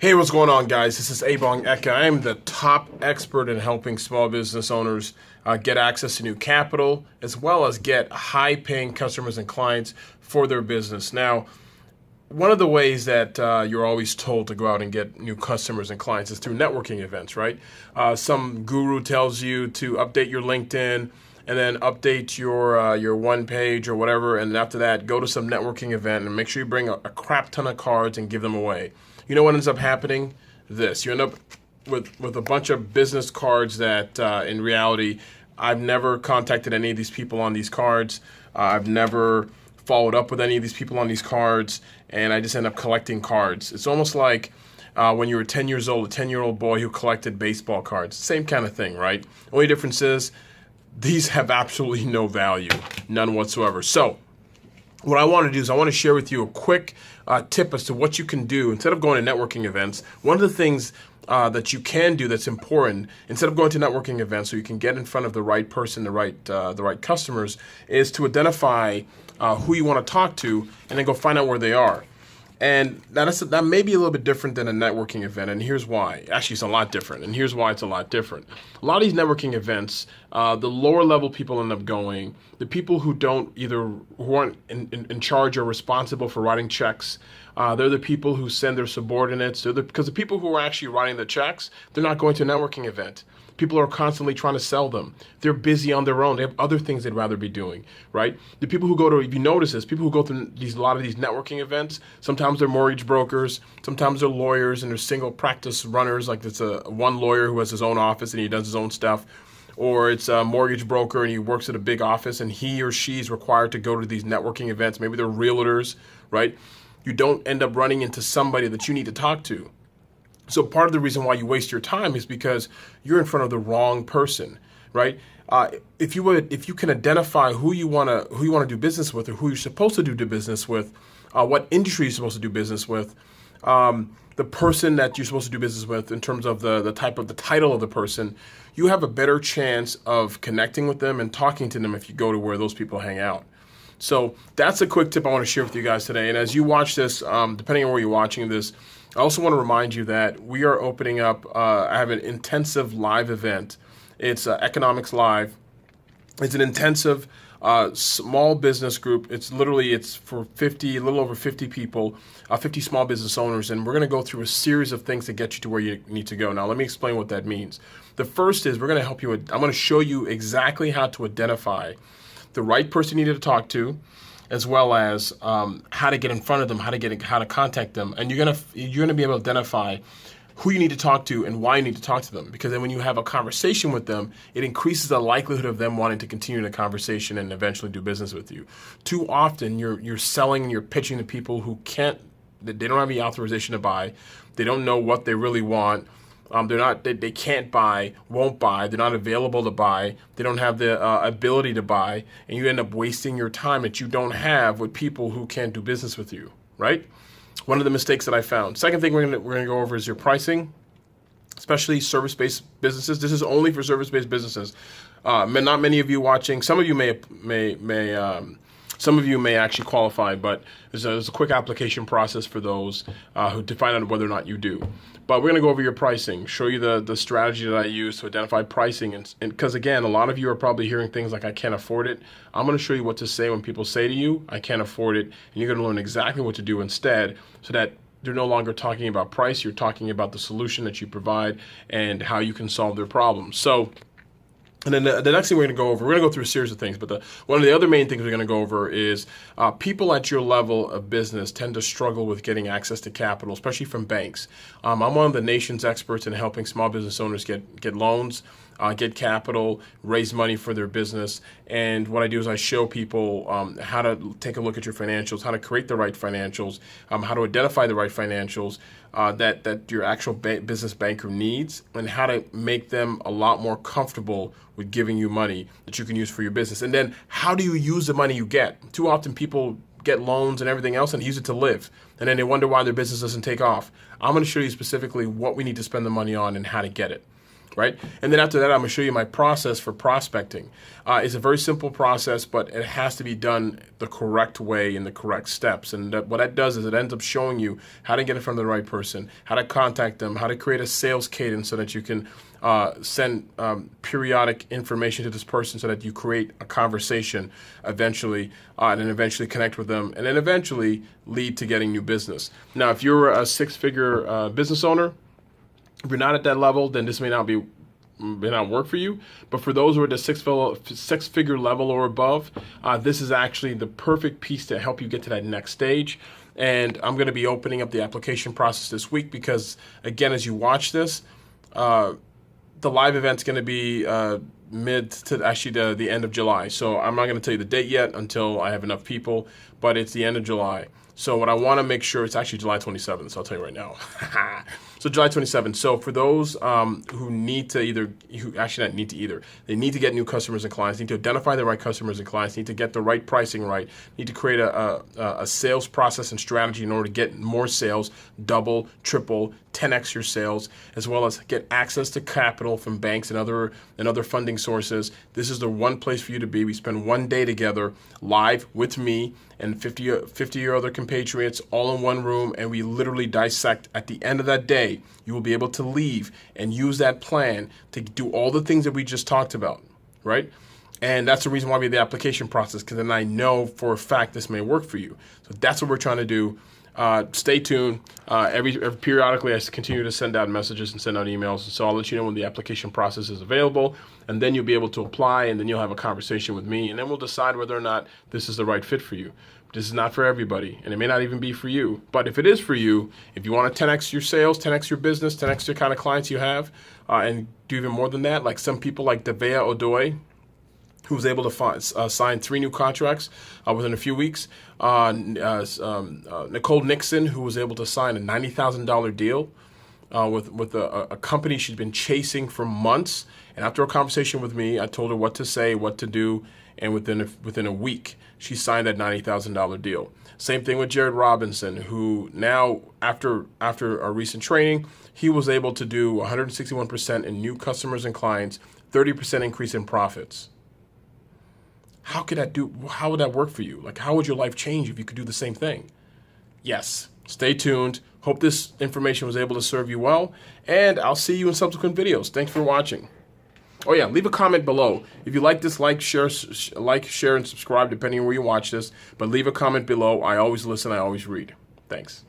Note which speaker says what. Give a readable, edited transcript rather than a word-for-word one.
Speaker 1: Hey, what's going on, guys? This is Abong Eka. I am the top expert in helping small business owners get access to new capital, as well as get high-paying customers and clients for their business. Now, one of the ways that you're always told to go out and get new customers and clients is through networking events, right? Some guru tells you to update your LinkedIn and then update your one page or whatever, and after that, go to some networking event and make sure you bring a crap ton of cards and give them away. You know what ends up happening? This. You end up with a bunch of business cards that in reality, I've never contacted any of these people on these cards. I've never followed up with any of these people on these cards, and I just end up collecting cards. It's almost like when you were 10 years old, a 10-year-old boy who collected baseball cards. Same kind of thing, right? Only difference is these have absolutely no value, none whatsoever. So what I want to do is I want to share with you a quick tip as to what you can do instead of going to networking events. One of the things that you can do that's important instead of going to networking events, so you can get in front of the right person, the right customers, is to identify who you want to talk to and then go find out where they are. And that may be a little bit different than a networking event, and here's why. Actually, it's a lot different, and here's why it's a lot different. A lot of these networking events, the lower level people end up going. The people who aren't in charge or responsible for writing checks, they're the people who send their subordinates. Because the people who are actually writing the checks, they're not going to a networking event. People are constantly trying to sell them. They're busy on their own. They have other things they'd rather be doing, right? The people who go to, if you notice this, people who go to a lot of these networking events, sometimes they're mortgage brokers, sometimes they're lawyers, and they're single practice runners, like it's one lawyer who has his own office and he does his own stuff. Or it's a mortgage broker and he works at a big office and he or she is required to go to these networking events. Maybe they're realtors, right? You don't end up running into somebody that you need to talk to. So part of the reason why you waste your time is because you're in front of the wrong person, right? If you can identify who you want to do business with, or who you're supposed to do business with, what industry you're supposed to do business with, the person that you're supposed to do business with in terms of the title of the person, you have a better chance of connecting with them and talking to them if you go to where those people hang out. So that's a quick tip I want to share with you guys today. And as you watch this, depending on where you're watching this, I also want to remind you that we are opening up, I have an intensive live event. It's Economics Live. It's an intensive small business group. It's for a little over 50 people, 50 small business owners, and we're going to go through a series of things to get you to where you need to go. Now, let me explain what that means. The first is we're going to help you. I'm going to show you exactly how to identify the right person you need to talk to, as well as how to get in front of them, how to contact them, and you're gonna be able to identify who you need to talk to and why you need to talk to them. Because then when you have a conversation with them, it increases the likelihood of them wanting to continue the conversation and eventually do business with you. Too often, you're selling and you're pitching to people who they don't have the authorization to buy, they don't know what they really want. They can't buy, won't buy, they're not available to buy, they don't have the ability to buy, and you end up wasting your time that you don't have with people who can't do business with you, right? One of the mistakes that I found. Second thing we're gonna go over is your pricing, especially service-based businesses. This is only for service-based businesses. Not many of you watching, some of you some of you may actually qualify, but there's a quick application process for those to find out whether or not you do. But we're going to go over your pricing, show you the strategy that I use to identify pricing. And because, again, a lot of you are probably hearing things like, I can't afford it. I'm going to show you what to say when people say to you, I can't afford it. And you're going to learn exactly what to do instead, so that they're no longer talking about price. You're talking about the solution that you provide and how you can solve their problems. So, and then the next thing we're going to go through a series of things, but one of the other main things we're going to go over is people at your level of business tend to struggle with getting access to capital, especially from banks. I'm one of the nation's experts in helping small business owners get loans, get capital, raise money for their business. And what I do is I show people how to take a look at your financials, how to create the right financials, how to identify the right financials that your actual business banker needs, and how to make them a lot more comfortable with giving you money that you can use for your business. And then how do you use the money you get? Too often people get loans and everything else and use it to live, and then they wonder why their business doesn't take off. I'm going to show you specifically what we need to spend the money on and how to get it. right? And then after that, I'm going to show you my process for prospecting. It's a very simple process, but it has to be done the correct way in the correct steps. And what that does is it ends up showing you how to get in front of the right person, how to contact them, how to create a sales cadence so that you can send periodic information to this person so that you create a conversation eventually, and then eventually connect with them, and then eventually lead to getting new business. Now, if you're a six-figure business owner, if you're not at that level, then this may not work for you. But for those who are at the six-figure level or above, this is actually the perfect piece to help you get to that next stage. And I'm going to be opening up the application process this week because, again, as you watch this, the live event's going to be mid to actually the end of July. So I'm not going to tell you the date yet until I have enough people, but it's the end of July. So what I want to make sure, it's actually July 27th, so I'll tell you right now. So July 27th. So for those who need to they need to get new customers and clients, need to identify the right customers and clients, need to get the right pricing right, need to create a sales process and strategy in order to get more sales, double, triple, 10x your sales, as well as get access to capital from banks and other funding sources. This is the one place for you to be. We spend one day together live with me and 50 other compatriots all in one room, and we literally dissect. At the end of that day, you will be able to leave and use that plan to do all the things that we just talked about, right? And that's the reason why we have the application process, because then I know for a fact this may work for you. So that's what we're trying to do. Stay tuned. Every periodically, I continue to send out messages and send out emails. So I'll let you know when the application process is available, and then you'll be able to apply, and then you'll have a conversation with me, and then we'll decide whether or not this is the right fit for you. This is not for everybody, and it may not even be for you. But if it is for you, if you want to 10x your sales, 10x your business, 10x the kind of clients you have, and do even more than that, like some people like Devea Odoy, who was able to sign 3 new contracts within a few weeks. Nicole Nixon, who was able to sign a $90,000 deal with a company she'd been chasing for months. And after a conversation with me, I told her what to say, what to do, and within a week, she signed that $90,000 deal. Same thing with Jared Robinson, who now, after our recent training, he was able to do 161% in new customers and clients, 30% increase in profits. How would that work for you? Like, how would your life change if you could do the same thing? Yes, stay tuned. Hope this information was able to serve you well, and I'll see you in subsequent videos. Thanks for watching. Oh yeah, leave a comment below. If you like this, share, and subscribe, depending on where you watch this. But leave a comment below. I always listen, I always read. Thanks.